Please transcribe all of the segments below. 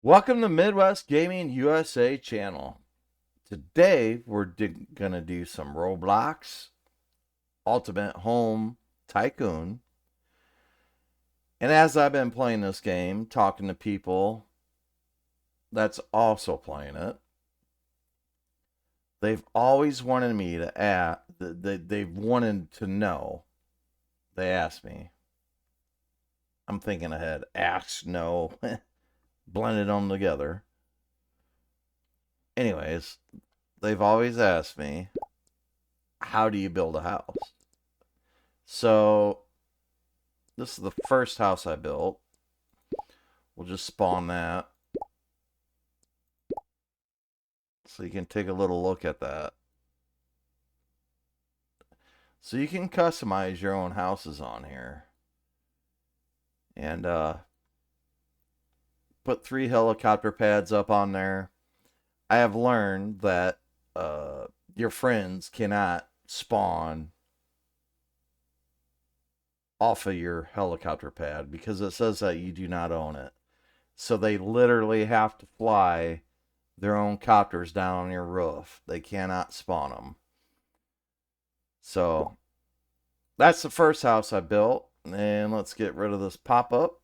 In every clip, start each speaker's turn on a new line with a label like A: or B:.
A: Welcome to Midwest Gaming USA channel. Today we're gonna do some Roblox, Ultimate Home Tycoon. And as I've been playing this game, talking to people that's also playing it, they've always wanted me to add, they've wanted to know. They asked me. I'm thinking ahead. Ask, no, blended them together. Anyways, they've always asked me, how do you build a house? So this is the first house I built. We'll just spawn that so you can take a little look at that. So you can customize your own houses on here. And put 3 helicopter pads up on there. I have learned that your friends cannot spawn off of your helicopter pad because it says that you do not own it. So they literally have to fly their own copters down on your roof. They cannot spawn them. So that's the first house I built. And let's get rid of this pop-up.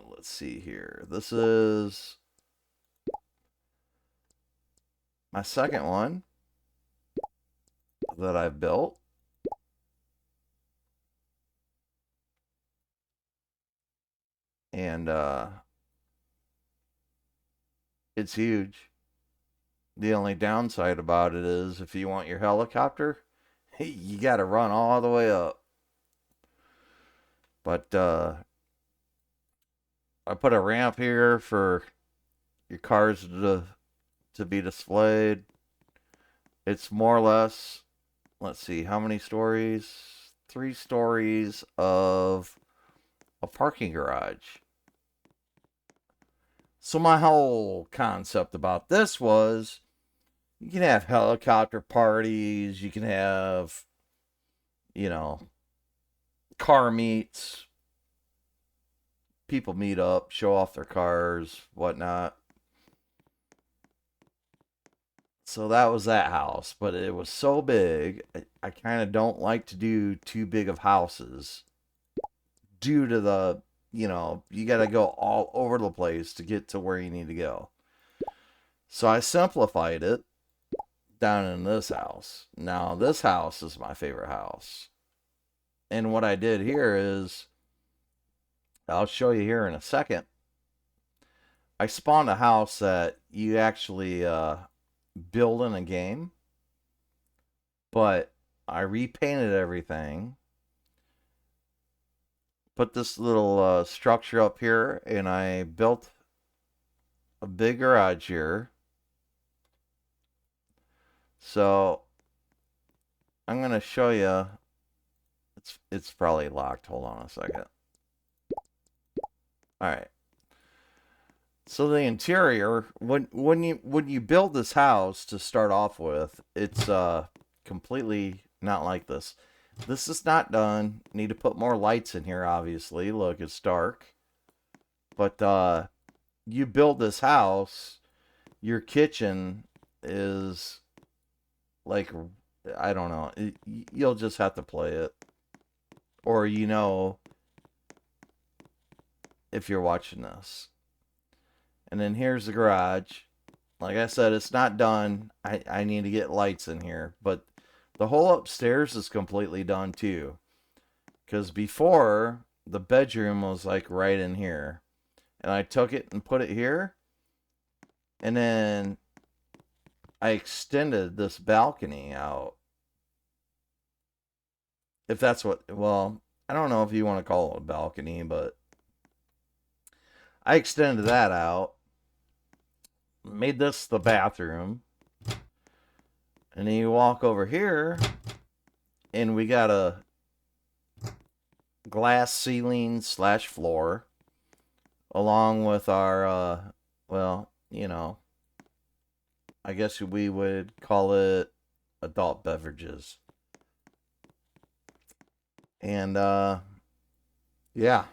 A: Let's see here. This is my second one that I've built. And it's huge. The only downside about it is if you want your helicopter, you got to run all the way up. But I put a ramp here for your cars to be displayed. It's more or less, let's see, how many stories? 3 stories of a parking garage. So my whole concept about this was you can have helicopter parties, you can have, you know, car meets, people meet up, show off their cars, whatnot. So that was that house, but it was so big. I kind of don't like to do too big of houses due to the, you got to go all over the place to get to where you need to go. So I simplified it down in this house. Now, this house is my favorite house. And what I did here is, I'll show you here in a second. I spawned a house that you actually build in a game, but I repainted everything, put this little structure up here, and I built a big garage here. So I'm gonna show you. It's probably locked. Hold on a second. All right. So the interior, when you build this house to start off with, it's completely not like this. This is not done. Need to put more lights in here, obviously. Look, it's dark. But you build this house, your kitchen is like, I don't know. You'll just have to play it. Or if you're watching this. And then here's the garage. Like I said, it's not done. I need to get lights in here. But the whole upstairs is completely done too. Because before, the bedroom was like right in here. And I took it and put it here. And then I extended this balcony out. If that's what, well, I don't know if you want to call it a balcony, but I extended that out. Made this the bathroom. And then you walk over here, and we got a glass ceiling / floor, along with our, well, I guess we would call it adult beverages. And, yeah,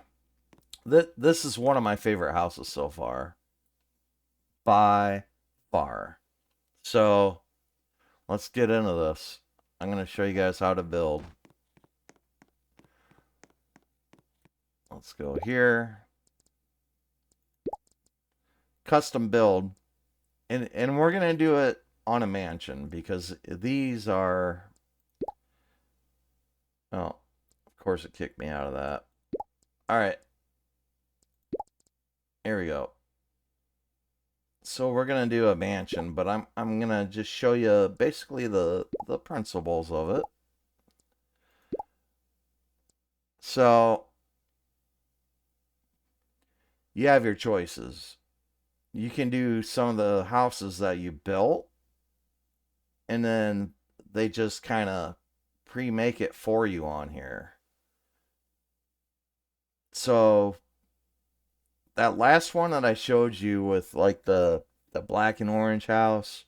A: this is one of my favorite houses so far. by far. So let's get into this. I'm going to show you guys how to build. Let's go here. Custom build. And we're going to do it on a mansion because these are... Oh, of course it kicked me out of that. All right. Here we go. So we're going to do a mansion, but I'm going to just show you basically the principles of it. So you have your choices. You can do some of the houses that you built, and then they just kind of pre-make it for you on here. So that last one that I showed you with like the black and orange house,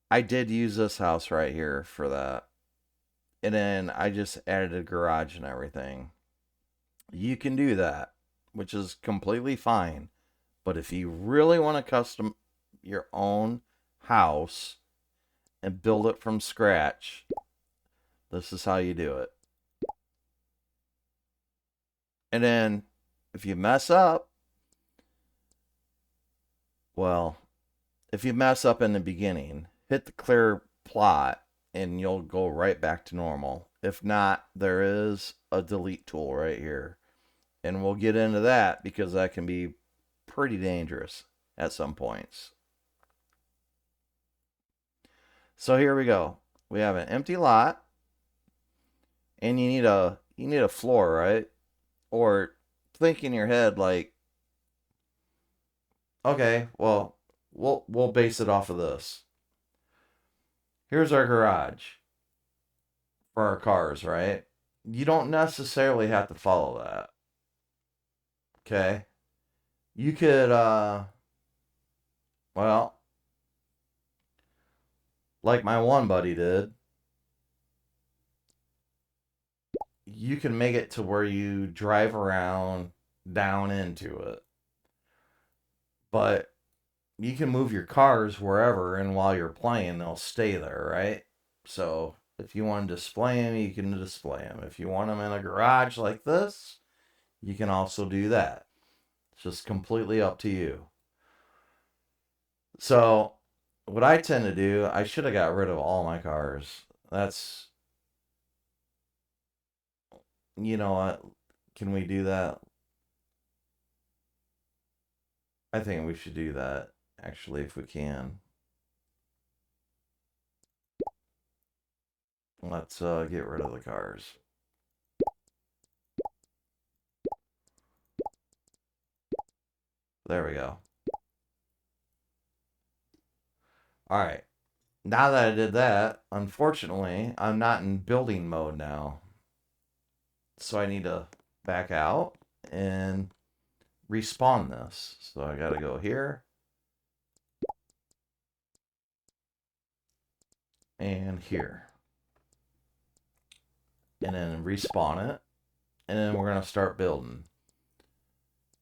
A: I did use this house right here for that. And then I just added a garage and everything. You can do that, which is completely fine. But if you really want to custom your own house and build it from scratch, this is how you do it. And then if you mess up, well, if you mess up in the beginning, hit the clear plot and you'll go right back to normal. If not, there is a delete tool right here. And we'll get into that because that can be pretty dangerous at some points. So here we go. We have an empty lot, and you need a floor, right? Or think in your head like, okay, well, we'll base it off of this. Here's our garage for our cars, right? You don't necessarily have to follow that. Okay? You could well, like my one buddy did, you can make it to where you drive around down into it. But you can move your cars wherever, and while you're playing, they'll stay there, right? So if you want to display them, you can display them. If you want them in a garage like this, you can also do that. It's just completely up to you. So what I tend to do, I should have got rid of all my cars. That's, you know what? Can we do that? I think we should do that, actually, if we can. Let's get rid of the cars. There we go. All right. Now that I did that, unfortunately, I'm not in building mode now. So I need to back out and respawn this. So I got to go here. And here. And then respawn it. And then we're going to start building.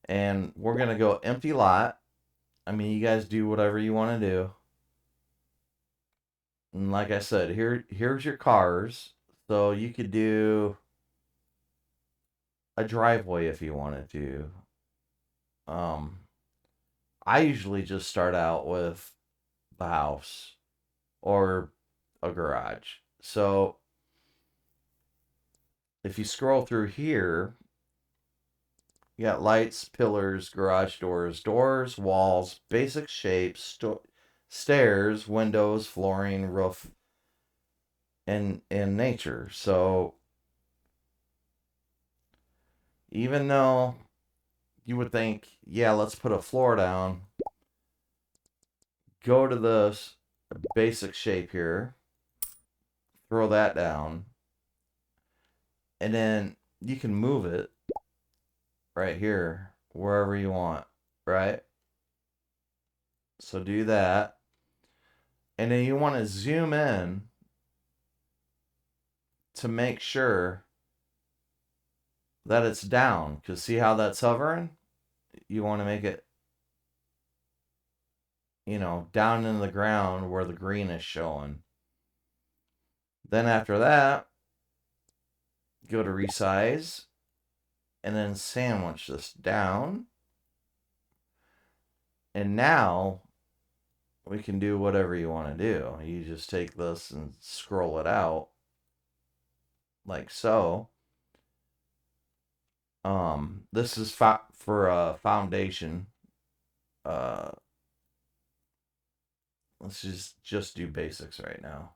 A: And we're going to go empty lot. I mean, you guys do whatever you want to do. And like I said, here's your cars. So you could do a driveway if you wanted to. I usually just start out with the house or a garage. So if you scroll through here, you got lights, pillars, garage doors, walls, basic shapes, stairs, windows, flooring, roof, and nature. So even though you would think, yeah, let's put a floor down, go to the basic shape here, throw that down, and then you can move it right here wherever you want, right? So do that. And then you want to zoom in to make sure that it's down. Because see how that's hovering? You want to make it down in the ground where the green is showing. Then after that, go to resize and then sandwich this down. And now we can do whatever you want to do. You just take this and scroll it out like so. This is for a foundation. Let's just do basics right now.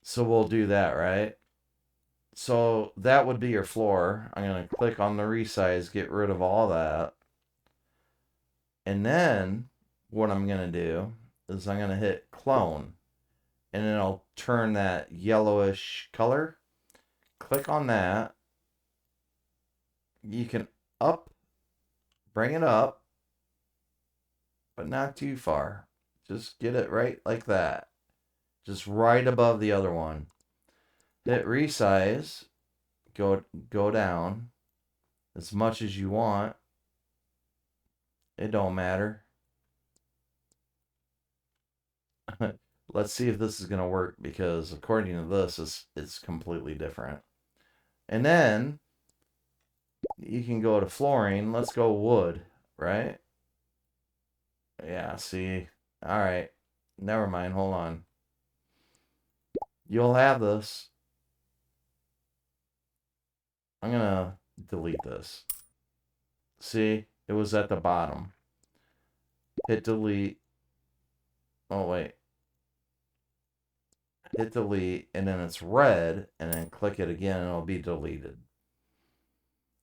A: So we'll do that, right? So that would be your floor. I'm going to click on the resize, get rid of all that. And then what I'm going to do is I'm going to hit clone. And then I'll turn that yellowish color. Click on that. You can bring it up, but not too far. Just get it right like that. Just right above the other one. Hit resize. Go down as much as you want. It don't matter. Let's see if this is going to work, because according to this, it's completely different. And then you can go to flooring. Let's go wood, right? Yeah, see. All right. Never mind. Hold on. You'll have this. I'm going to delete this. See? It was at the bottom. Hit delete. Oh, wait. Hit delete, and then it's red, and then click it again, and it'll be deleted.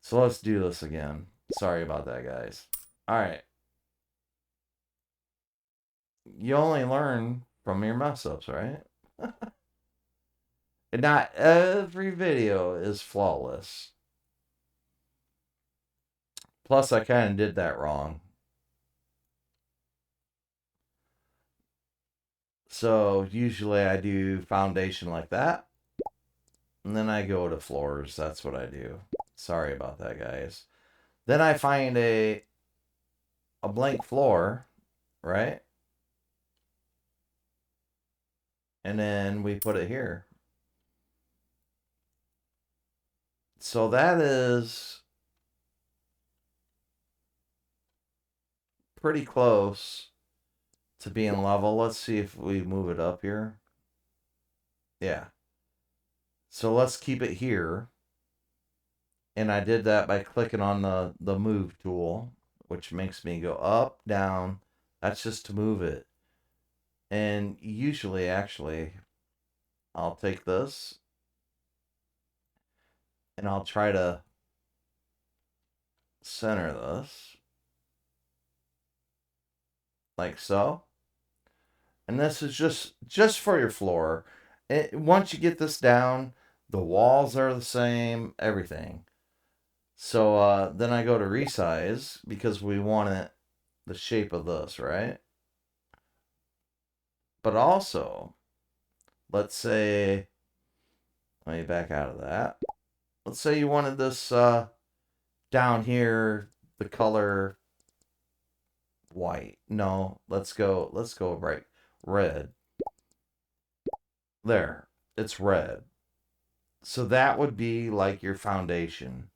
A: So let's do this again. Sorry about that, guys. All right. You only learn from your mess ups, right? And not every video is flawless. Plus, I kind of did that wrong. So usually I do foundation like that. And then I go to floors. That's what I do. Sorry about that, guys. Then I find a blank floor, right? And then we put it here. So that is pretty close to being level. Let's see if we move it up here. Yeah. So let's keep it here. And I did that by clicking on the move tool, which makes me go up, down. That's just to move it. And usually, actually, I'll take this and I'll try to center this like so. And this is just for your floor. Once you get this down, the walls are the same, everything. So then I go to resize, because we want it the shape of this, right? But also, let's say, let me back out of that. Let's say you wanted this down here, the color white. No, let's go right. Red. There. It's red. So that would be like your foundation.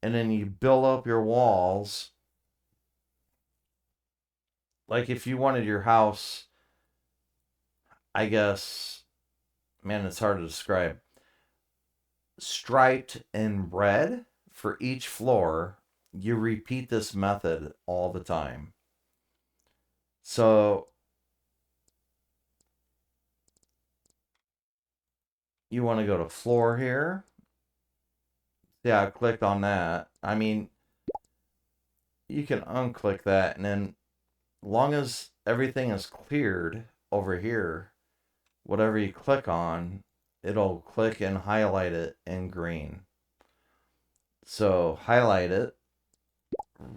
A: And then you build up your walls. Like if you wanted your house, I guess, man, it's hard to describe, striped in red for each floor, you repeat this method all the time. So you want to go to floor here. Yeah, I clicked on that. I mean, you can unclick that, and then long as everything is cleared over here, whatever you click on, it'll click and highlight it in green. So highlight it,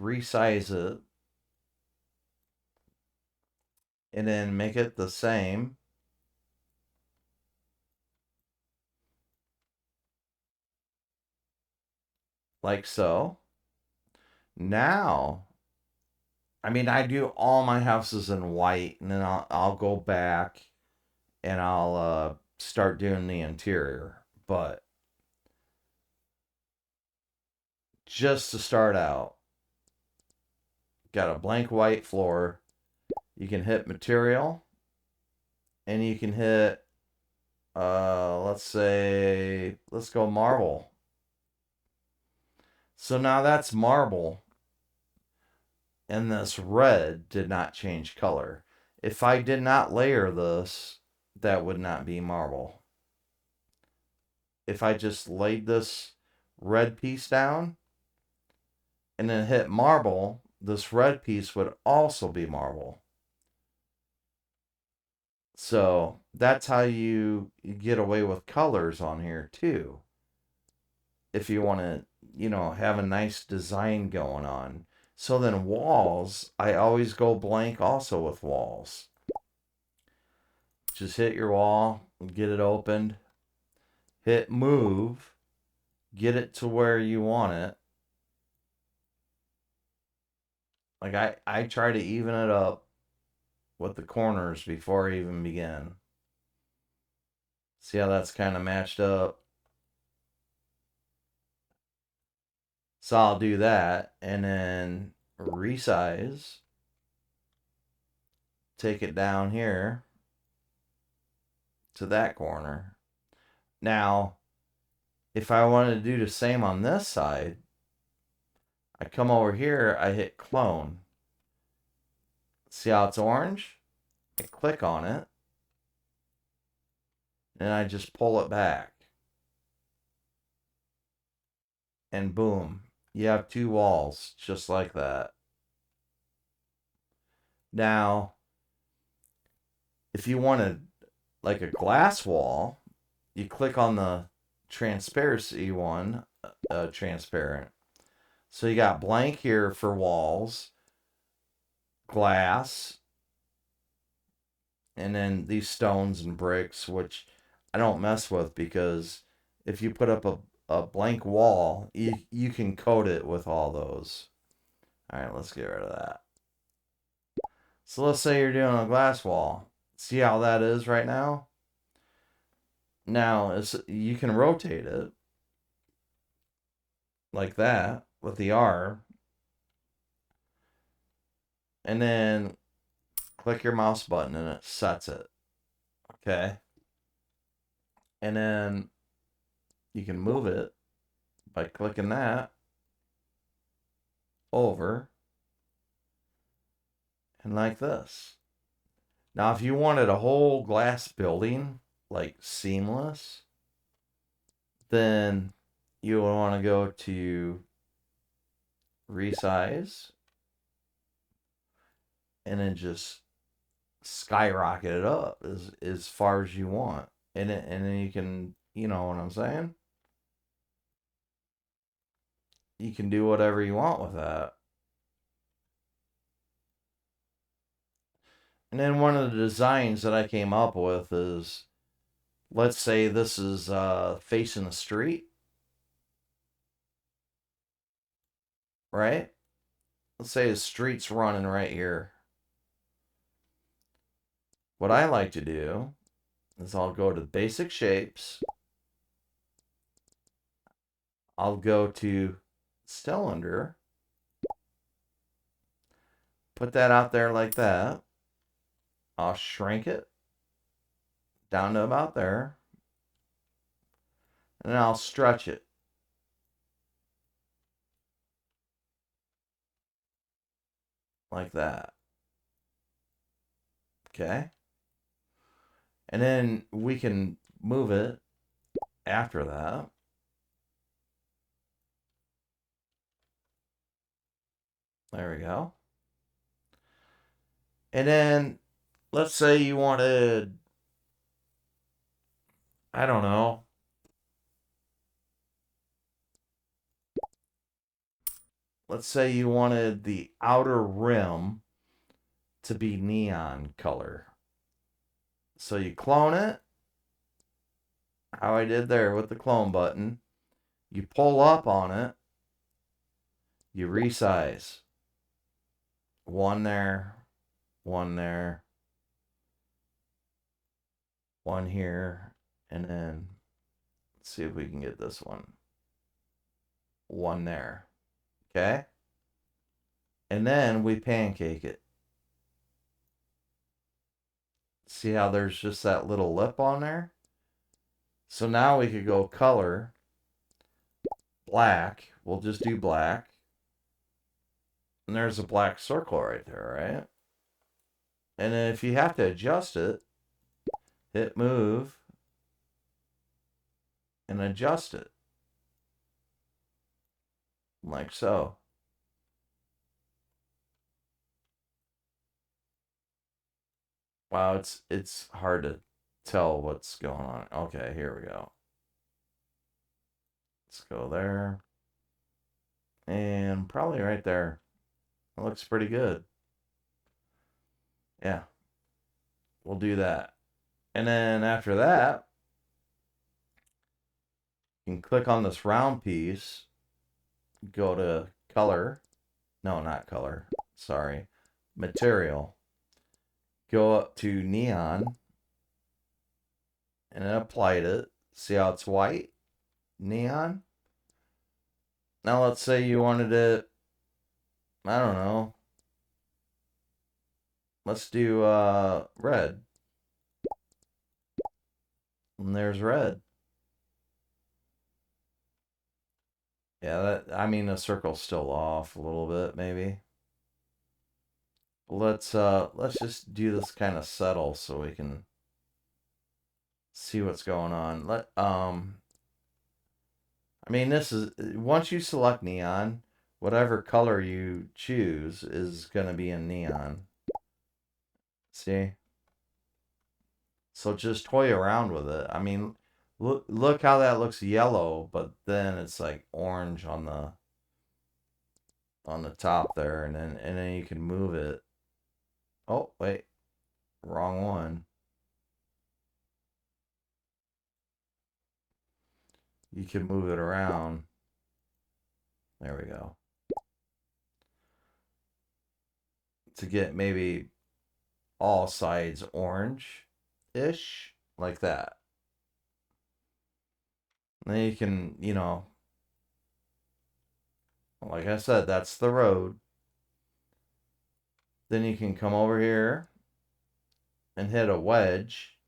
A: resize it, and then make it the same. Like so. Now I mean, I do all my houses in white, and then I'll go back and I'll start doing the interior. But just to start out, got a blank white floor. You can hit material, and you can hit, let's go marble. So now that's marble, and this red did not change color. If I did not layer this, that would not be marble. If I just laid this red piece down and then hit marble, this red piece would also be marble. So that's how you get away with colors on here too. If you want to, have a nice design going on. So then walls, I always go blank also with walls. Just hit your wall, get it opened, hit move, get it to where you want it. Like I try to even it up with the corners before I even begin. See how that's kind of matched up? So I'll do that and then resize. Take it down here to that corner. Now, if I wanted to do the same on this side, I come over here, I hit clone. See how it's orange? I click on it, and I just pull it back. And boom, you have two walls just like that. Now, if you wanted like a glass wall, you click on the transparency one, transparent. So you got blank here for walls, glass, and then these stones and bricks, which I don't mess with because if you put up a blank wall, you can coat it with all those. All right, let's get rid of that. So let's say you're doing a glass wall. See how that is right now? Now, you can rotate it like that with the R. And then click your mouse button and it sets it. Okay. And then you can move it by clicking that over and like this. Now, if you wanted a whole glass building, like seamless, then you would want to go to resize and then just skyrocket it up as far as you want. And then you can, you know what I'm saying? You can do whatever you want with that. And then one of the designs that I came up with is, let's say this is facing the street, right? Let's say the street's running right here. What I like to do is I'll go to basic shapes. I'll go to cylinder. Put that out there like that. I'll shrink it down to about there. And then I'll stretch it. Like that. Okay. And then we can move it after that. There we go. And then let's say you wanted, I don't know, let's say you wanted the outer rim to be neon color. So you clone it, how I did there with the clone button. You pull up on it, you resize. One there, one there, one here, and then let's see if we can get this one. One there. Okay? And then we pancake it. See how there's just that little lip on there? So now we could go color, black. We'll just do black. And there's a black circle right there, right? And then if you have to adjust it, hit move and adjust it. Like so. Wow, it's hard to tell what's going on. Okay, here we go. Let's go there. And probably right there. It looks pretty good. Yeah. We'll do that. And then after that, you can click on this round piece, go to color. No, not color. Sorry. Material. Go up to neon. And then applied it. See how it's white? Neon. Now let's say you wanted it, I don't know. Let's do red. And there's red. Yeah, I mean the circle's still off a little bit, maybe. Let's just do this kind of subtle so we can see what's going on. I mean, this is, once you select neon, whatever color you choose is going to be in neon. See? So just toy around with it. I mean, look how that looks yellow, but then it's like orange on the top there, and then you can move it. Oh, wait. Wrong one. You can move it around. There we go. To get maybe all sides orange-ish, like that. And then you can, you know, like I said, that's the road. Then you can come over here and hit a wedge.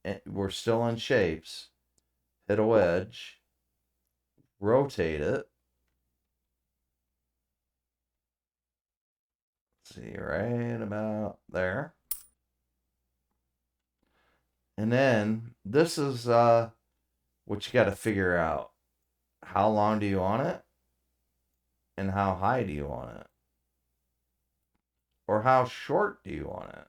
A: And we're still in shapes. Hit a wedge. Rotate it. See, right about there. And then this is what you got to figure out. How long do you want it? And how high do you want it? Or how short do you want it?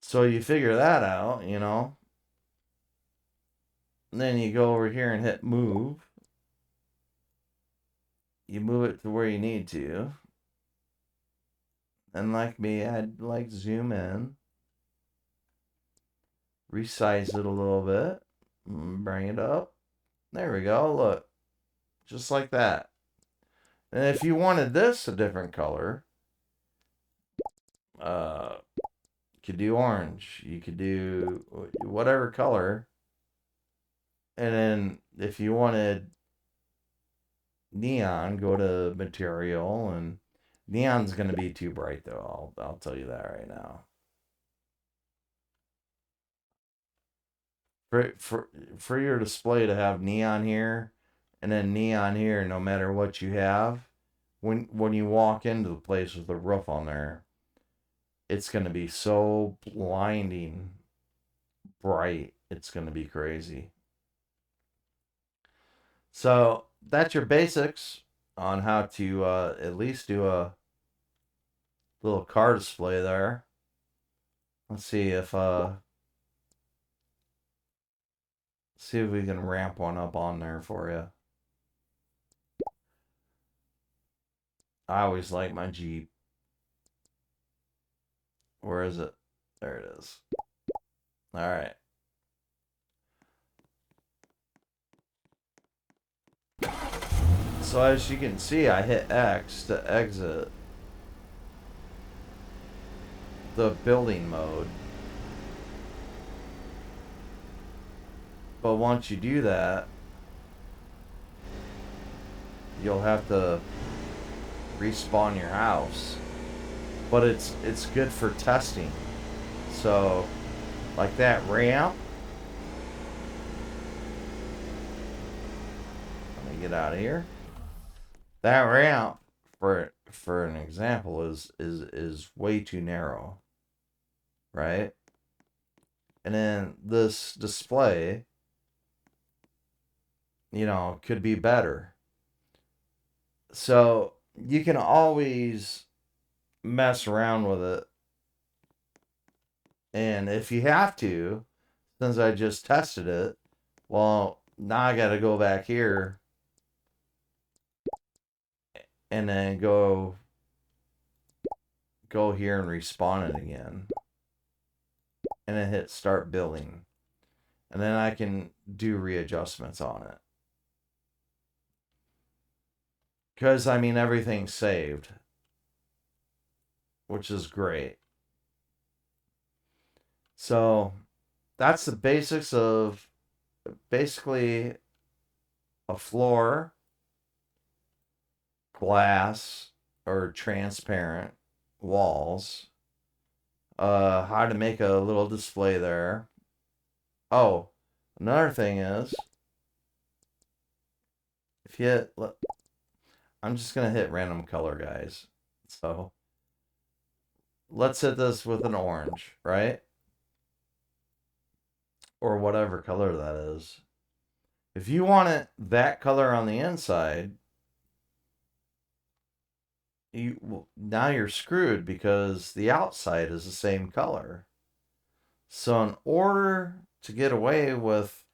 A: So you figure that out, you know. And then you go over here and hit move. You move it to where you need to. And like me, I'd like zoom in. Resize it a little bit. Bring it up. There we go. Look. Just like that. And if you wanted this a different color, you could do orange. You could do whatever color. And then if you wanted neon, go to material, and neon's going to be too bright though. I'll tell you that right now. For your display to have neon here and then neon here, no matter what you have, when you walk into the place with the roof on there, it's going to be so blinding bright. It's going to be crazy. So that's your basics on how to at least do a little car display there. Let's see if we can ramp one up on there for you. I always like my Jeep. Where is it? There it is. All right. So as you can see, I hit X to exit the building mode. But once you do that, you'll have to respawn your house. But it's good for testing. So like that ramp. Let me get out of here. That ramp, for an example, is way too narrow, right? And then this display, you know, could be better. So you can always mess around with it. And if you have to, since I just tested it, well, now I got to go back here and then go here and respawn it again. And then hit start building. And then I can do readjustments on it. Because, I mean, everything's saved. Which is great. So, that's the basics of basically a floor, glass, or transparent walls. How to make a little display there. Oh, another thing is, if you hit, I'm just going to hit random color, guys. So, let's hit this with an orange, right? Or whatever color that is. If you want it that color on the inside, now you're screwed because the outside is the same color. So in order to get away with,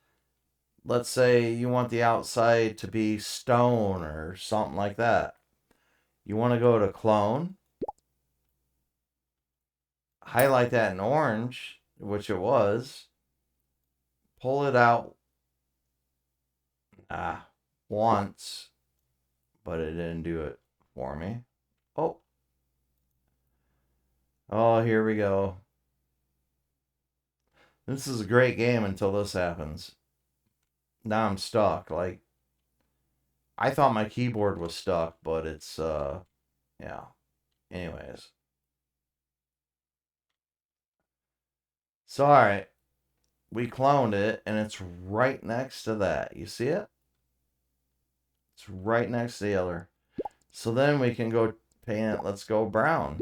A: let's say you want the outside to be stone or something like that, you want to go to clone, highlight that in orange, which it was, pull it out once, but it didn't do it for me. Oh, here we go. This is a great game until this happens. Now I'm stuck. Like, I thought my keyboard was stuck, but it's, yeah. Anyways. So, alright. We cloned it, and it's right next to that. You see it? It's right next to the other. So then we can go paint it. Let's go brown.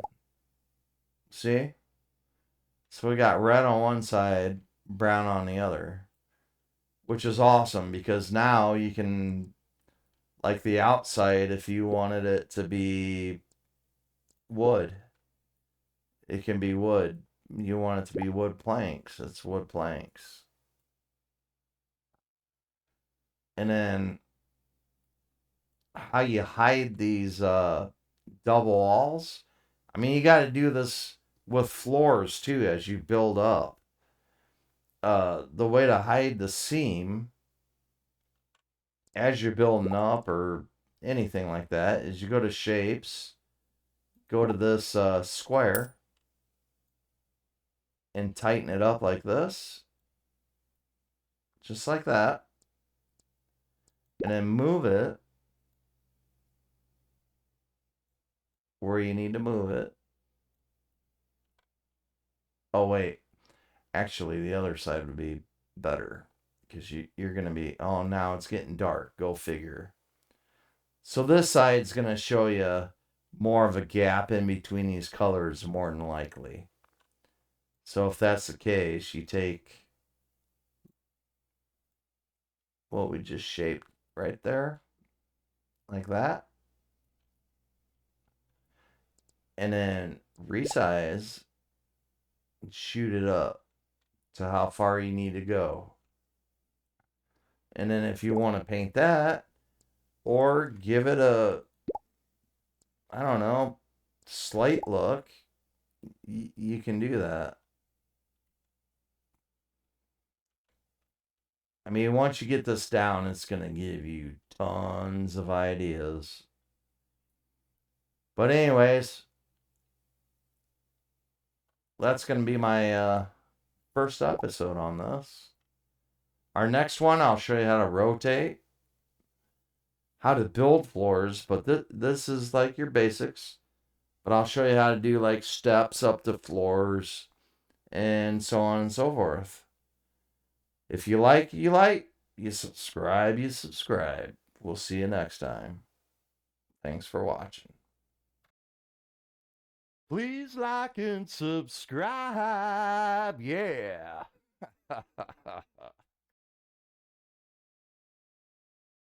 A: See? So we got red on one side, brown on the other. Which is awesome, because now you can, like the outside, if you wanted it to be wood, it can be wood. You want it to be wood planks, it's wood planks. And then how you hide these double walls, I mean, you got to do this with floors too as you build up. The way to hide the seam as you're building up or anything like that is you go to shapes, go to this square, and tighten it up like this. Just like that. And then move it where you need to move it. Oh, wait. Actually, the other side would be better. Because you're going to be... Oh, now it's getting dark. Go figure. So this side's going to show you more of a gap in between these colors, more than likely. So if that's the case, you take what we just shaped right there. Like that. And then resize and shoot it up to how far you need to go. And then if you want to paint that, or give it a, I don't know, slate look, you can do that. I mean, once you get this down, it's going to give you tons of ideas. But anyways, that's going to be my first episode on this. Our next one, I'll show you how to rotate, how to build floors, but this is like your basics. But I'll show you how to do like steps up to floors and so on and so forth. If you like, you like. You subscribe, you subscribe. We'll see you next time. Thanks for watching. Please like and subscribe. Yeah.